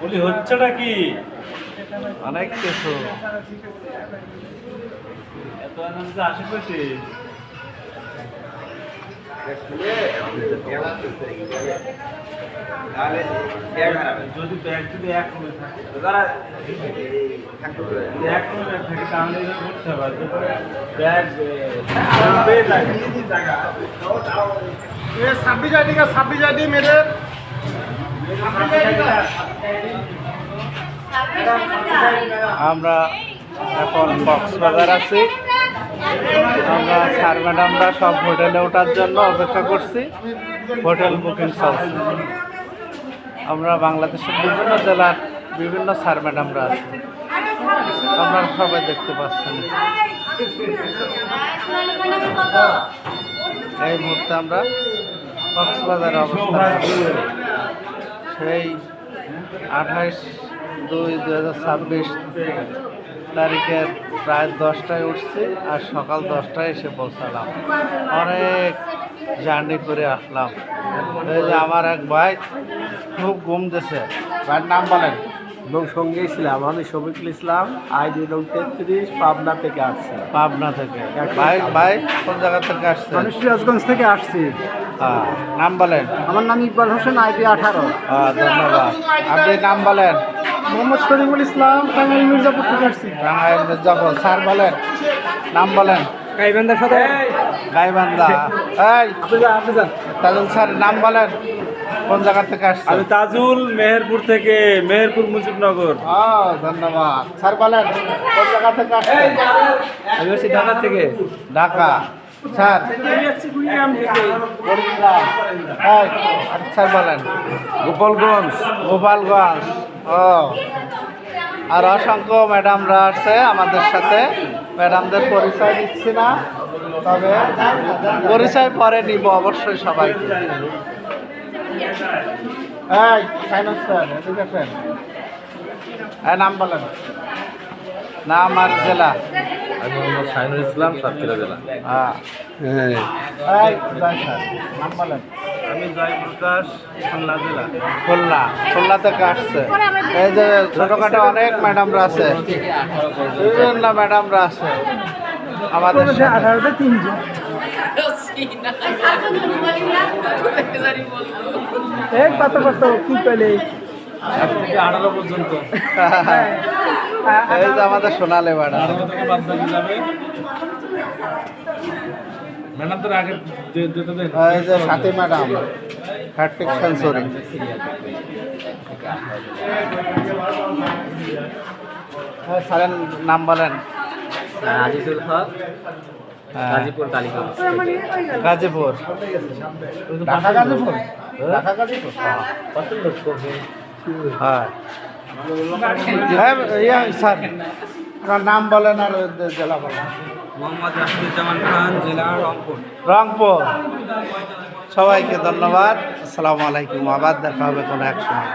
বলি হচ্ছেটা কি অনেক কিছু এত আনন্দ আশেপাশে যদি ব্যাগ যদি এক রুমে থাকে এক রুমে থাকে তাহলে করতে হবে ব্যাগ ছাব্বিশ আইডি মেয়েদের আমরা এখন কক্সবাজার আছি। আমরা স্যার ম্যাডামরা সব হোটেলে ওঠার জন্য অপেক্ষা করছি। হোটেল বুকিং চলছে। আমরা বাংলাদেশের বিভিন্ন জেলার বিভিন্ন স্যার ম্যাডামরা আছি, আপনারা সবাই দেখতে পাচ্ছেন। এই মুহূর্তে আমরা কক্সবাজারে অবস্থান করছি। সেই 28/2/2026 তারিখের প্রায় 10টায় উঠছি আর সকাল 10টায় এসে পৌঁছালাম। অনেক জার্নি করে আসলাম। এই যে আমার এক ভাই খুব ঘুম দিছে। ভাইয়ের নাম বলেন। লোক সঙ্গেই ছিলাম, আমি শফিকুল ইসলাম, আইডি লোক 33, পাবনা থেকে আসছে। পাবনা থেকে। ভাই ভাই কোন জায়গা থেকে আসছে? আমি সিরাজগঞ্জ থেকে আসছি। নাম বলেন। আমার নাম ইকবাল হোসেন, আইডি 18। ধন্যবাদ। আপনি নাম বলেন। মোহাম্মদ শরীফুল ইসলাম, টাঙ্গাইল মির্জাপুর থেকে আসছি। টাঙ্গাইল মির্জাপুর। স্যার বলেন, নাম বলেন। গাইবান্ধার সাথে গাইবান্ধা। এই তাজুল স্যার নাম বলেন, কোন জায়গা থেকে আসছে? আমি তাজুল, মেহেরপুর থেকে, মেহেরপুর মুজিবনগর। ধন্যবাদ। স্যার বলেন, কোন জায়গা থেকে আসছে? আমি আসছি ঢাকা থেকে। ঢাকা। স্যার স্যার বলেন। গোপালগঞ্জ। গোপালগঞ্জ। আর অসংখ্য ম্যাডামরা আসছে আমাদের সাথে। ম্যাডামদের পরিচয় দিচ্ছি না, তবে পরিচয় পরে নিব অবশ্যই সবাইকে। নাম বলেন, নাম আর জেলা। আমি মোহাম্মদ শাহিনুল ইসলাম, সাতক্ষীরা জেলা। নাম বলেন। আমি জয়প্রকাশ, খুলনা জেলা। খুলনা। খুলনা থেকে আসছে। এই যে ছোটখাটো অনেক ম্যাডামরা আছে, বিভিন্ন ম্যাডামরা আছে আমাদের সাথে। 18-3 কত কত কি পেলে 1 থেকে 18 পর্যন্ত। এই যে আমাদের সোনালে ম্যাডাম। 18 থেকে বাদ বাকি যাবে। ম্যাডাম তো আগে যেতে দেন। এই যে সাথী ম্যাডাম, হ্যাট্রিক সেঞ্চুরি। স্যারের নাম বলেন। আজিজুল হক, গাজীপুর কালীগঞ্জ। গাজীপুর। ঢাকা গাজীপুর। ঢাকা গাজীপুর। হ্যাঁ। স্যার আপনার নাম বলেন আর জেলা বলেন। মোহাম্মদ রাশিদুজ্জামান খান, জেলা রংপুর। রংপুর। সবাইকে ধন্যবাদ। আসসালামু আলাইকুম। আবার দেখা হবে কোনো এক সময়।